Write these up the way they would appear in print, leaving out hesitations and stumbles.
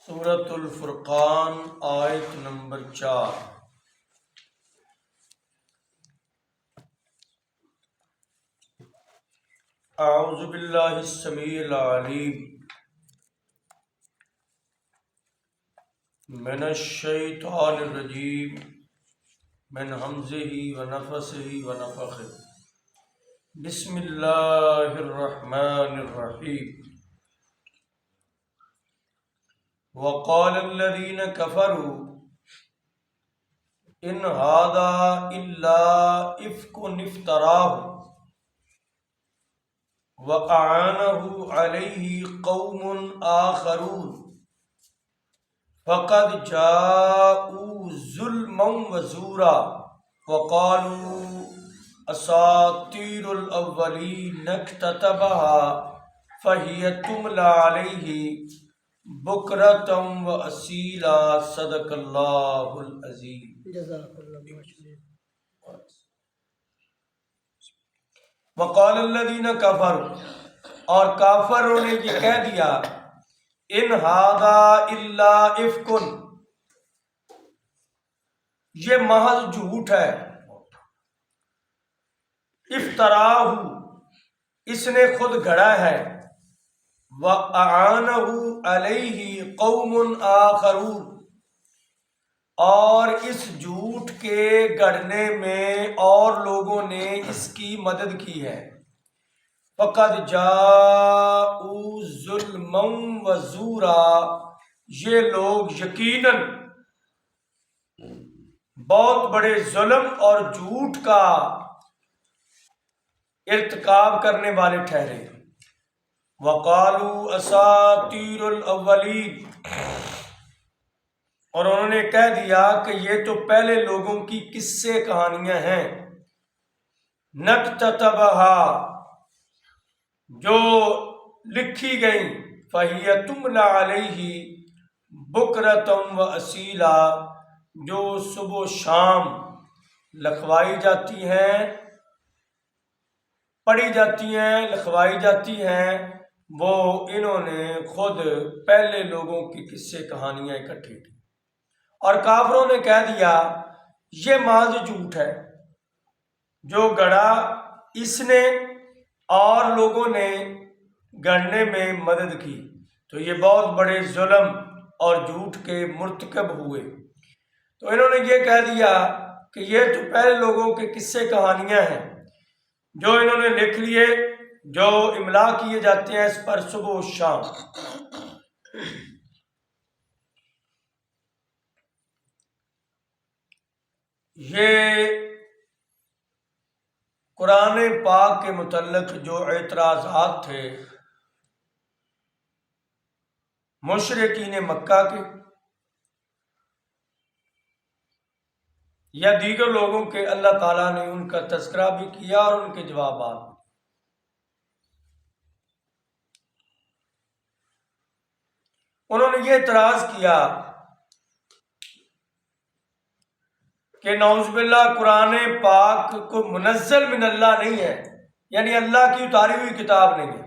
سورۃ الفرقان آیت نمبر 4۔ اعوذ باللہ السمیع العلیم من الشیطان الرجیم من ہمزہ ونفثہ ونفخہ۔ بسم اللہ الرحمن الرحیم۔ وقال الذين كفروا إن هذا إلا إفك افتراه وأعانه عليه قوم آخرون فقد جاءوا ظلما وزورا وقالوا أساطير الأولين اكتتبها فهي تملى عليه بکرتم و اصیلا۔ صدق اللہ العظیم۔ جزاک اللہ۔ وقال الذین کفروا، اور کافروں نے یہ کہہ دیا، ان ھذا الا افک، یہ محض جھوٹ ہے، افتراہ، اس نے خود گھڑا ہے، وَأَعَانَهُ عَلَيْهِ قَوْمٌ آخَرُونَ، اور اس جھوٹ کے گڑھنے میں اور لوگوں نے اس کی مدد کی ہے۔ فَقَدْ جَاءُوا ظُلْمًا وَزُورًا، یہ لوگ یقیناً بہت بڑے ظلم اور جھوٹ کا ارتکاب کرنے والے ٹھہرے۔ وَقَالُوا أَسَاطِيرُ الْأَوَّلِينَ، اور انہوں نے کہہ دیا کہ یہ تو پہلے لوگوں کی قصے کہانیاں ہیں، نَكْتَتَبَهَا، جو لکھی گئیں، فَهِيَ تُمْلَى عَلَيْهِ بُكْرَةً وَأَصِيلًا، جو صبح و شام لکھوائی جاتی ہیں، پڑھی جاتی ہیں، لکھوائی جاتی ہیں۔ وہ انہوں نے خود پہلے لوگوں کی قصے کہانیاں اکٹھی کی، اور کافروں نے کہہ دیا یہ محض جھوٹ ہے جو گڑھا اس نے اور لوگوں نے گڑھنے میں مدد کی، تو یہ بہت بڑے ظلم اور جھوٹ کے مرتکب ہوئے۔ تو انہوں نے یہ کہہ دیا کہ یہ تو پہلے لوگوں کے قصے کہانیاں ہیں جو انہوں نے لکھ لیے، جو املا کیے جاتے ہیں اس پر صبح و شام۔ یہ قرآن پاک کے متعلق جو اعتراضات تھے مشرکین مکہ کے یا دیگر لوگوں کے، اللہ تعالیٰ نے ان کا تذکرہ بھی کیا اور ان کے جوابات۔ انہوں نے یہ اعتراض کیا کہ نعوذ باللہ قرآن پاک کو منزل من اللہ نہیں ہے، یعنی اللہ کی اتاری ہوئی کتاب نہیں ہے۔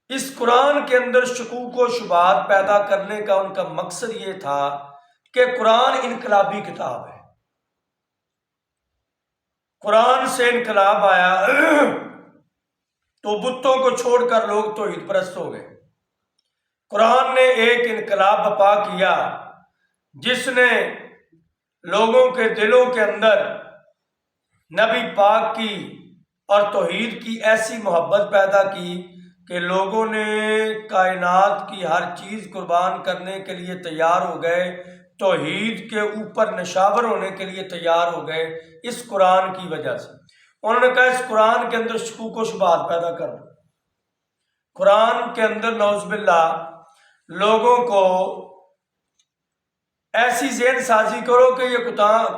اس قرآن کے اندر شکوک و شبہات پیدا کرنے کا ان کا مقصد یہ تھا کہ قرآن انقلابی کتاب ہے، قرآن سے انقلاب آیا تو بتوں کو چھوڑ کر لوگ توحید پرست ہو گئے۔ قرآن نے ایک انقلاب برپا کیا جس نے لوگوں کے دلوں کے اندر نبی پاک کی اور توحید کی ایسی محبت پیدا کی کہ لوگوں نے کائنات کی ہر چیز قربان کرنے کے لیے تیار ہو گئے، توحید کے اوپر نشاور ہونے کے لیے تیار ہو گئے اس قرآن کی وجہ سے۔ انہوں نے کہا اس قرآن کے اندر شکوک و شبہات پیدا کر دو، قرآن کے اندر نعوذ باللہ لوگوں کو ایسی ذہن سازی کرو کہ یہ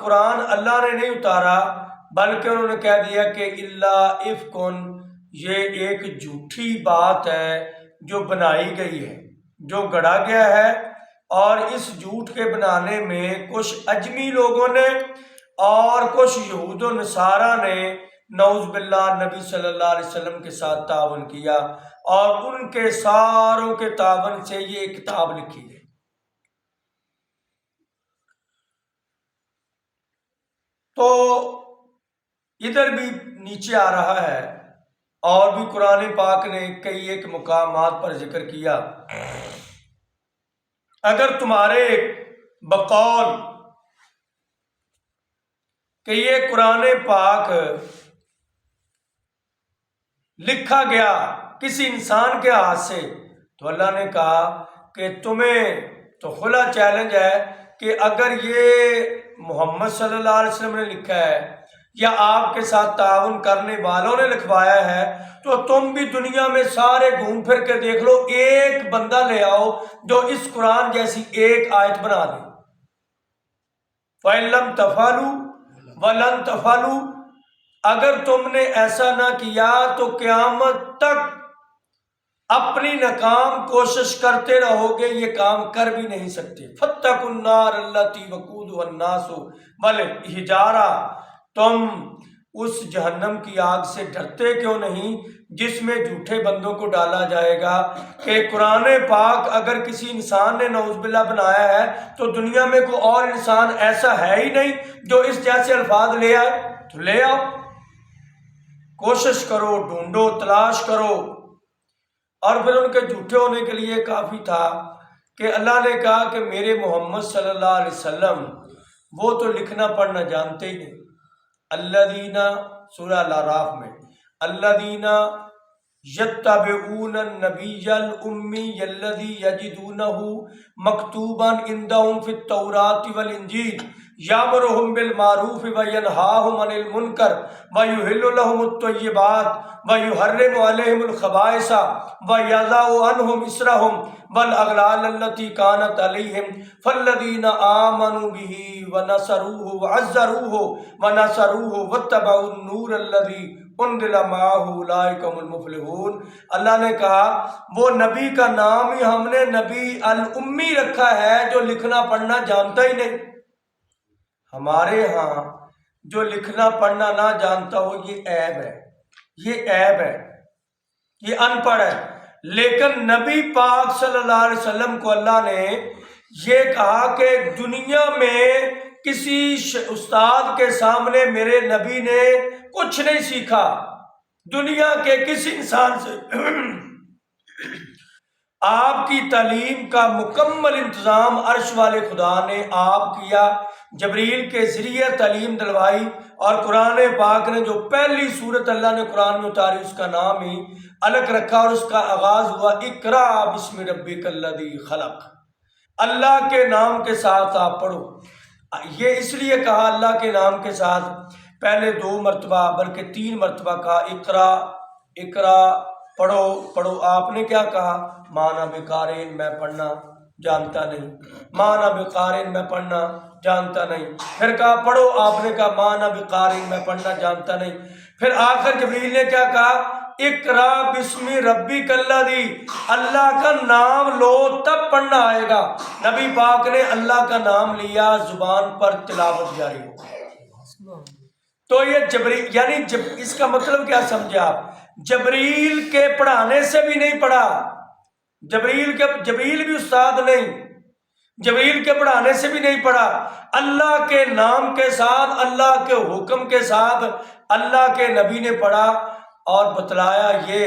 قرآن اللہ نے نہیں اتارا، بلکہ انہوں نے کہہ دیا کہ اللہ افکن، یہ ایک جھوٹی بات ہے جو بنائی گئی ہے، جو گڑھا گیا ہے، اور اس جھوٹ کے بنانے میں کچھ اجمی لوگوں نے اور کچھ یہود و نصارہ نے نعوذ باللہ نبی صلی اللہ علیہ وسلم کے ساتھ تعاون کیا۔ اور ان کے ساروں کے تعاون سے یہ کتاب لکھی گئی۔ تو ادھر بھی نیچے آ رہا ہے، اور بھی قرآن پاک نے کئی ایک مقامات پر ذکر کیا، اگر تمہارے بقول کہ یہ قرآن پاک لکھا گیا کسی انسان کے ہاتھ سے، تو اللہ نے کہا کہ تمہیں تو کھلا چیلنج ہے کہ اگر یہ محمد صلی اللہ علیہ وسلم نے لکھا ہے یا آپ کے ساتھ تعاون کرنے والوں نے لکھوایا ہے، تو تم بھی دنیا میں سارے گھوم پھر کے دیکھ لو، ایک بندہ لے آؤ جو اس قرآن جیسی ایک آیت بنا دے۔ فَإِن لَّمْ تَفْعَلُوا وَلَن تَفْعَلُوا، اگر تم نے ایسا نہ کیا تو قیامت تک اپنی ناکام کوشش کرتے رہو گے، یہ کام کر بھی نہیں سکتے۔ فَاتَّقُوا النَّارَ الَّتِي وَقُودُهَا النَّاسُ وَالْحِجَارَةُ، تم اس جہنم کی آگ سے ڈرتے کیوں نہیں جس میں جھوٹے بندوں کو ڈالا جائے گا؟ کہ قرآن پاک اگر کسی انسان نے نعوذ باللہ بنایا ہے تو دنیا میں کوئی اور انسان ایسا ہے ہی نہیں جو اس جیسے الفاظ لے آئے، تو لے آؤ، کوشش کرو، ڈھونڈو، تلاش کرو۔ اور پھر ان کے جھوٹے ہونے کے لیے کافی تھا کہ اللہ نے کہا کہ میرے محمد صلی اللہ علیہ وسلم وہ تو لکھنا پڑھنا جانتے ہی نہیں۔ الذین، سورہ الاعراف میں، الذین یتبعون النبی الامی الذی یجدونہ مکتوبا عندہم فی التوراۃ والانجیل یامرہم بالمعروف وینہاہم عن المنکر ویحل لہم الطیبات ویحرم علیہم الخبائث ویضع عنہم اصرہم والاغلال التی کانت علیہم فالذین آمنوا بہ ونصروہ وعزروہ ونصروہ واتبعوا النور الذی انزل معہ اولئک هم المفلحون۔ اللہ نے کہا وہ نبی کا نام ہی ہم نے نبی الامی رکھا ہے جو لکھنا پڑھنا جانتا ہی نہیں۔ ہمارے ہاں جو لکھنا پڑھنا نہ جانتا ہو یہ عیب ہے، یہ عیب ہے، یہ ان پڑھ ہے۔ لیکن نبی پاک صلی اللہ علیہ وسلم کو اللہ نے یہ کہا کہ دنیا میں کسی استاد کے سامنے میرے نبی نے کچھ نہیں سیکھا، دنیا کے کسی انسان سے۔ آپ کی تعلیم کا مکمل انتظام عرش والے خدا نے آپ کیا، جبریل کے ذریعے تعلیم دلوائی، اور قرآن پاک نے جو پہلی صورت اللہ نے قرآن میں اتاری اس کا نام ہی الگ رکھا، اور اس کا آغاز ہوا اقرا بسم ربک الذی خلق، اللہ کے نام کے ساتھ آپ پڑھو۔ یہ اس لیے کہا اللہ کے نام کے ساتھ، پہلے 2 مرتبہ بلکہ 3 مرتبہ کہا اقرا، اقرا پڑھو پڑھو۔ آپ نے کیا کہا؟ مانا بقارئ، میں پڑھنا جانتا نہیں، مانا بقارئ، میں پڑھنا جانتا نہیں۔ پھر کہا پڑھو، آپ نے کہا مانا بقارئ، میں پڑھنا جانتا نہیں۔ پھر آخر جبریل نے کیا کہا؟ اقرا بسم ربک الذی، اللہ کا نام لو تب پڑھنا آئے گا۔ نبی پاک نے اللہ کا نام لیا، زبان پر تلاوت جاری ہو۔ تو یہ جبریل، یعنی اس کا مطلب کیا سمجھے آپ؟ جبریل کے پڑھانے سے بھی نہیں پڑھا، جبریل بھی استاد نہیں، جبریل کے پڑھانے سے بھی نہیں پڑھا، اللہ کے نام کے ساتھ، اللہ کے حکم کے ساتھ اللہ کے نبی نے پڑھا، اور بتلایا یہ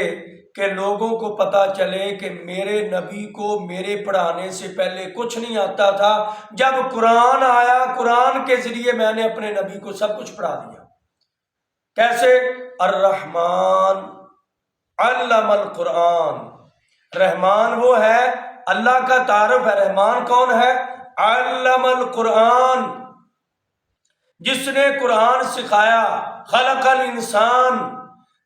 کہ لوگوں کو پتا چلے کہ میرے نبی کو میرے پڑھانے سے پہلے کچھ نہیں آتا تھا، جب قرآن آیا قرآن کے ذریعے میں نے اپنے نبی کو سب کچھ پڑھا دیا۔ کیسے؟ الرحمن علم القرآن، رحمان وہ ہے، اللہ کا تعارف ہے، رحمان کون ہے؟ علم القرآن، جس نے قرآن سکھایا، خلق الانسان،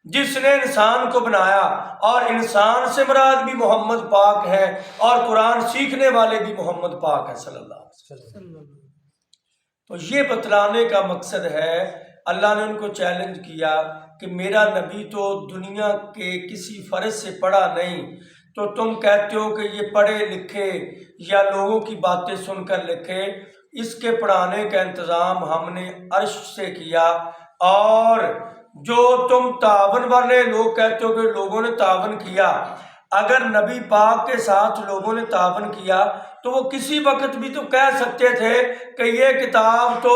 جس نے انسان کو بنایا، اور انسان سے مراد بھی محمد پاک ہے، اور قرآن سیکھنے والے بھی محمد پاک ہے صلی اللہ علیہ وسلم۔ تو یہ بتلانے کا مقصد ہے، اللہ نے ان کو چیلنج کیا کہ میرا نبی تو دنیا کے کسی فرد سے پڑھا نہیں، تو تم کہتے ہو کہ یہ پڑھے لکھے یا لوگوں کی باتیں سن کر لکھے، اس کے پڑھانے کا انتظام ہم نے عرش سے کیا، اور جو تم تعاون والے لوگ کہتے ہو کہ لوگوں نے تعاون کیا، اگر نبی پاک کے ساتھ لوگوں نے تعاون کیا تو وہ کسی وقت بھی تو کہہ سکتے تھے کہ یہ کتاب تو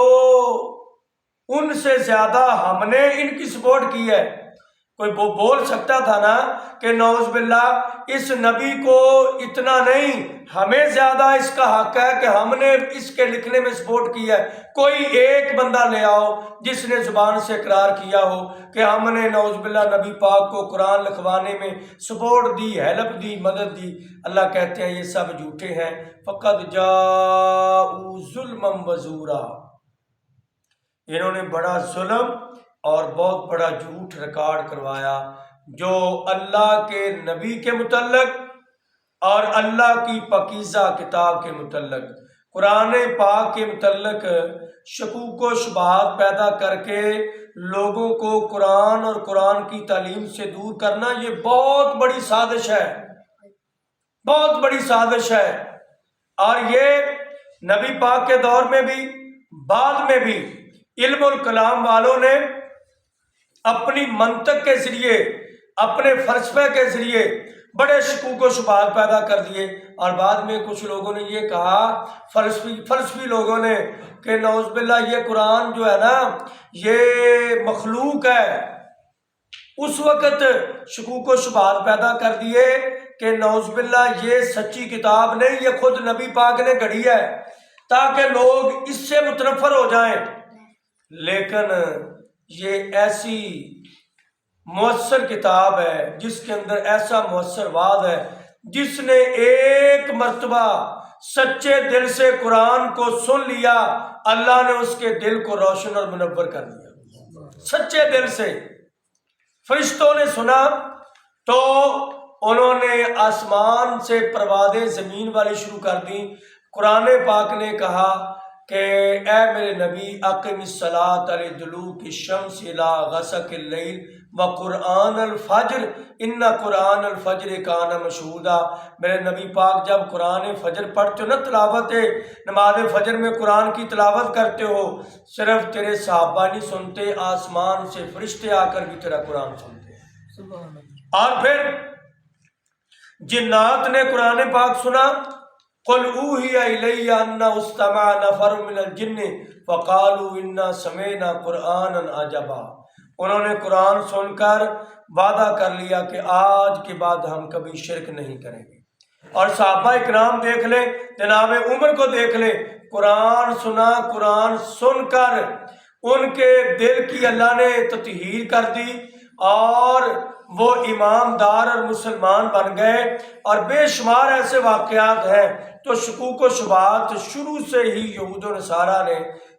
ان سے زیادہ ہم نے ان کی سپورٹ کی ہے۔ کوئی وہ بول سکتا تھا نا کہ نعوذ باللہ اس نبی کو اتنا نہیں، ہمیں زیادہ اس کا حق ہے کہ ہم نے اس کے لکھنے میں سپورٹ کی ہے۔ کوئی ایک بندہ لے آؤ جس نے زبان سے اقرار کیا ہو کہ ہم نے نعوذ باللہ نبی پاک کو قرآن لکھوانے میں سپورٹ دی، ہیلپ دی، مدد دی۔ اللہ کہتے ہیں یہ سب جھوٹے ہیں۔ فقد جاءوا ظلما وزورا، انہوں نے بڑا ظلم اور بہت بڑا جھوٹ ریکارڈ کروایا جو اللہ کے نبی کے متعلق اور اللہ کی پاکیزہ کتاب کے متعلق، قرآن پاک کے متعلق شکوک و شبہات پیدا کر کے لوگوں کو قرآن اور قرآن کی تعلیم سے دور کرنا، یہ بہت بڑی سازش ہے، بہت بڑی سازش ہے۔ اور یہ نبی پاک کے دور میں بھی بعد میں بھی علم الکلام والوں نے اپنی منطق کے ذریعے، اپنے فلسفے کے ذریعے بڑے شکوک و شبہات پیدا کر دیے، اور بعد میں کچھ لوگوں نے یہ کہا، فلسفی لوگوں نے، کہ نعوذ باللہ یہ قرآن جو ہے نا یہ مخلوق ہے۔ اس وقت شکوک و شبہات پیدا کر دیے کہ نعوذ باللہ یہ سچی کتاب نہیں، یہ خود نبی پاک نے گھڑی ہے تاکہ لوگ اس سے متنفر ہو جائیں۔ لیکن یہ ایسی مؤثر کتاب ہے جس کے اندر ایسا مؤثر وعد ہے، جس نے ایک مرتبہ سچے دل سے قرآن کو سن لیا، اللہ نے اس کے دل کو روشن اور منور کر دیا۔ سچے دل سے فرشتوں نے سنا تو انہوں نے آسمان سے پروازیں زمین والی شروع کر دی۔ قرآن پاک نے کہا کہ اے میرے نبی اقم الصلاۃ لدلوک الشمس الی غسق اللیل وقرآن الفجر ان قرآن الفجر کان مشہودا۔ میرے نبی پاک جب قرآن فجر پڑھتے ہو نا، تلاوت نماز فجر میں قرآن کی تلاوت کرتے ہو، صرف تیرے صحابہ نہیں سنتے، آسمان سے فرشتے آ کر بھی تیرا قرآن سنتے ہیں۔ اور پھر جنات نے قرآن پاک سنا، قل اوحی الی انہ استمع نفر من الجن فقالوا انا سمعنا قرآنا عجبا۔ انہوں نے قرآن سن کر وعدہ کر لیا کہ آج کے بعد ہم کبھی شرک نہیں کریں گے۔ اور صحابہ اکرام دیکھ لیں، جناب عمر کو دیکھ لیں، قرآن سنا، قرآن سن کر ان کے دل کی اللہ نے تطہیر کر دی اور وہ امام دار اور مسلمان بن گئے۔ اور بے شمار ایسے واقعات ہیں۔ تو شکوک و شبہات شروع سے ہی یہود و نصارہ نے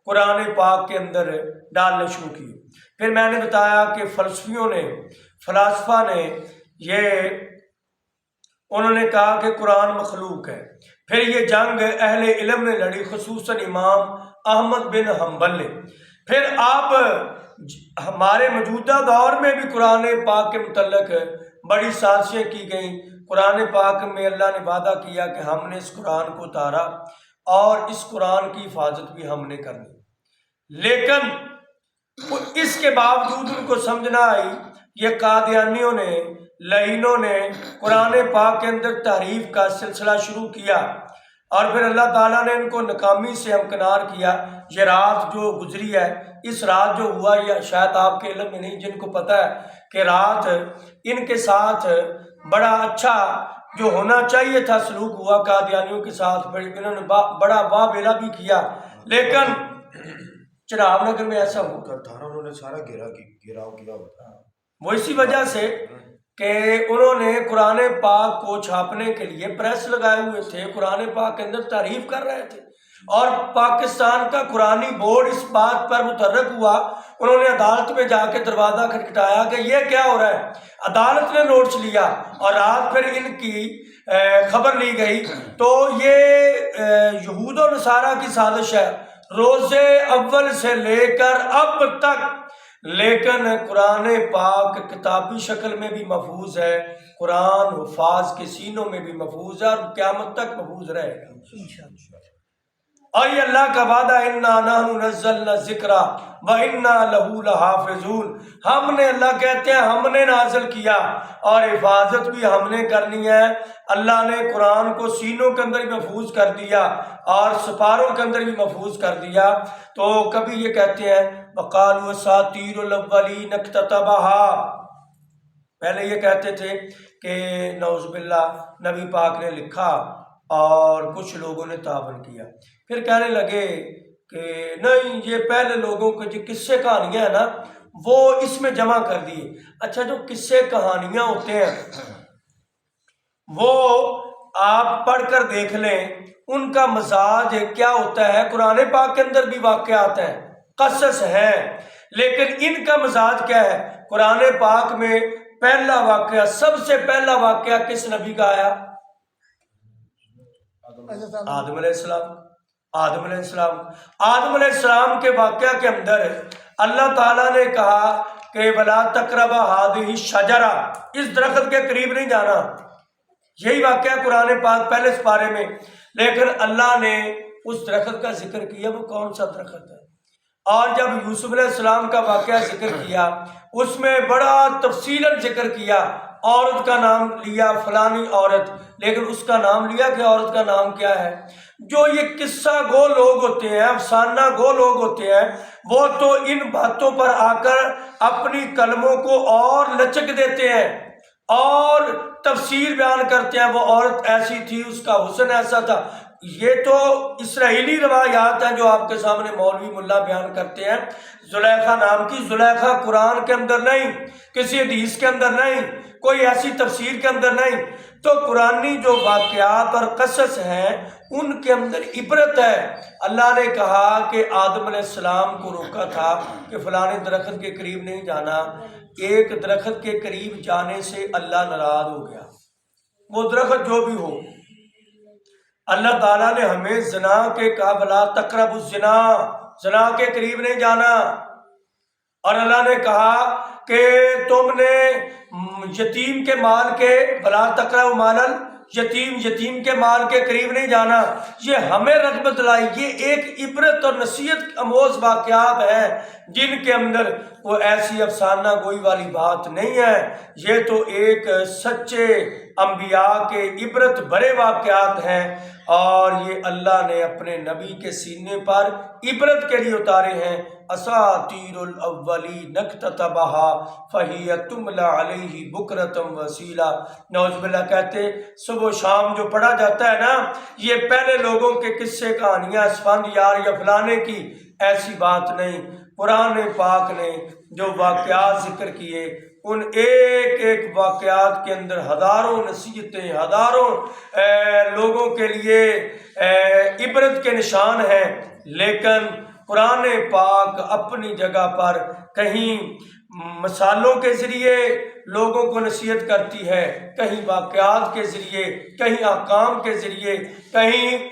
قرآن پاک کے اندر ڈالنے شروع کی۔ پھر میں نے بتایا کہ فلسفیوں نے، فلاسفہ نے، انہوں نے کہا کہ قرآن مخلوق ہے۔ پھر یہ جنگ اہل علم نے لڑی، خصوصاً امام احمد بن حنبل نے۔ پھر اب ہمارے موجودہ دور میں بھی قرآن پاک کے متعلق بڑی سازشیں کی گئیں۔ قرآن پاک میں اللہ نے وعدہ کیا کہ ہم نے اس قرآن کو اتارا اور اس قرآن کی حفاظت بھی ہم نے کرنی، لیکن اس کے باوجود ان کو سمجھ نہ آئی۔ یہ قادیانیوں نے، لعینوں نے قرآن پاک کے اندر تحریف کا سلسلہ شروع کیا، اور پھر اللہ تعالیٰ نے ان کو ناکامی سے ہمکنار کیا۔ یہ رات جو گزری ہے، اس رات جو ہوا، یہ شاید آپ کے علم میں نہیں، جن کو پتہ ہے کہ رات ان کے ساتھ بڑا اچھا جو ہونا چاہیے تھا سلوک ہوا قادیانیوں کے ساتھ، پھر انہوں نے بڑا واہ بیلا بھی کیا، لیکن چناب نگر میں ایسا ہوا تھا، انہوں نے سارا گھیراؤ کیا ہوتا ہے۔ وہ اسی وجہ سے کہ انہوں نے قرآن پاک کو چھاپنے کے لیے پریس لگائے ہوئے تھے، قرآن پاک کے اندر تعریف کر رہے تھے، اور پاکستان کا قرآنی بورڈ اس بات پر متحرک ہوا، انہوں نے عدالت میں جا کے دروازہ کھٹکھٹایا کہ یہ کیا ہو رہا ہے۔ عدالت نے نوٹس لیا اور رات پھر ان کی خبر لی گئی۔ تو یہ یہود و نصارہ کی سازش ہے روز اول سے لے کر اب تک، لیکن قرآن پاک کتابی شکل میں بھی محفوظ ہے، قرآن حفاظ کے سینوں میں بھی محفوظ ہے اور قیامت تک محفوظ رہے گا۔ اور یہ اللہ کا وعدہ انا نحن نزلنا ذکر و انا لہو لحافظون، ہم نے، اللہ کہتے ہیں ہم نے نازل کیا اور حفاظت بھی ہم نے کرنی ہے۔ اللہ نے قرآن کو سینوں کے اندر بھی محفوظ کر دیا اور سپاروں کے اندر بھی محفوظ کر دیا۔ تو کبھی یہ کہتے ہیں وقالوا اساطیر الاولین اکتتبها، پہلے یہ کہتے تھے کہ نعوذ باللہ نبی پاک نے لکھا اور کچھ لوگوں نے تعاون کیا، پھر کہنے لگے کہ نہیں یہ پہلے لوگوں کے جو قصے کہانیاں ہیں نا وہ اس میں جمع کر دیے۔ اچھا جو قصے کہانیاں ہوتے ہیں وہ آپ پڑھ کر دیکھ لیں ان کا مزاج کیا ہوتا ہے۔ قرآن پاک کے اندر بھی واقعات ہیں، قصص ہیں، لیکن ان کا مزاج کیا ہے؟ قرآن پاک میں پہلا واقعہ، سب سے پہلا واقعہ کس نبی کا آیا؟ آدم علیہ السلام۔ آدم علیہ السلام، آدم علیہ السلام کے واقعہ کے اندر اللہ تعالیٰ نے کہا کہ وَلَا تَقْرَبَا هَٰذِهِ الشَّجَرَةَ، اس درخت کے قریب نہیں جانا، یہی واقعہ قرآن پاک پہلے سپارے میں۔ لیکن اللہ نے اس درخت کا ذکر کیا، وہ کون سا درخت ہے؟ اور جب یوسف علیہ السلام کا واقعہ ذکر کیا اس میں بڑا تفصیلاً ذکر کیا، عورت کا نام لیا فلانی عورت، لیکن اس کا نام لیا کہ عورت کا نام کیا ہے؟ جو یہ قصہ گو لوگ ہوتے ہیں، افسانہ گو لوگ ہوتے ہیں، وہ تو ان باتوں پر آ کر اپنی کلموں کو اور لچک دیتے ہیں اور تفسیر بیان کرتے ہیں، وہ عورت ایسی تھی، اس کا حسن ایسا تھا۔ یہ تو اسرائیلی روایات ہیں جو آپ کے سامنے مولوی ملا بیان کرتے ہیں۔ زلیخا نام کی، زلیخا قرآن کے اندر نہیں، کسی حدیث کے اندر نہیں، کوئی ایسی تفسیر کے اندر نہیں۔ تو قرآنی جو واقعات اور قصص ہیں ان کے اندر عبرت ہے۔ اللہ نے کہا کہ آدم علیہ السلام کو روکا تھا کہ فلانے درخت کے قریب نہیں جانا، ایک درخت کے قریب جانے سے اللہ ناراض ہو گیا، وہ درخت جو بھی ہو۔ اللہ تعالیٰ نے ہمیں زنا کے کہا وَلَا تَقْرَبُوا الزِّنَا، زنا کے قریب نہیں جانا، اور اللہ نے کہا کہ تم نے یتیم کے مال کے وَلَا تَقْرَبُوا مَالَ الیتیم، یتیم کے مال کے قریب نہیں جانا، یہ ہمیں رغبت لائی۔ یہ ایک عبرت اور نصیحت آموز واقعات ہیں جن کے اندر وہ ایسی افسانہ گوئی والی بات نہیں ہے، یہ تو ایک سچے انبیاء کے عبرت بھرے واقعات ہیں، اور یہ اللہ نے اپنے نبی کے سینے پر عبرت کے لیے اتارے ہیں۔ اساطیر الاولین اکتتبها فہی تملی علیہ بکرۃ وصیلا، نعوذ باللہ کہتے صبح و شام جو پڑھا جاتا ہے نا یہ پہلے لوگوں کے قصے کہانیاں اسفند یار یا فلانے کی، ایسی بات نہیں۔ قرآن پاک نے جو واقعات ذکر کیے ان ایک ایک واقعات کے اندر ہزاروں نصیحتیں، ہزاروں لوگوں کے لیے عبرت کے نشان ہیں، لیکن قرآن پاک اپنی جگہ پر کہیں مثالوں کے ذریعے لوگوں کو نصیحت کرتی ہے، کہیں واقعات کے ذریعے، کہیں احکام کے ذریعے، کہیں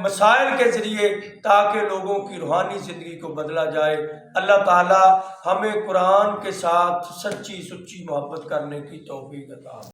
مسائل کے ذریعے، تاکہ لوگوں کی روحانی زندگی کو بدلا جائے۔ اللہ تعالی ہمیں قرآن کے ساتھ سچی سچی محبت کرنے کی توفیق عطا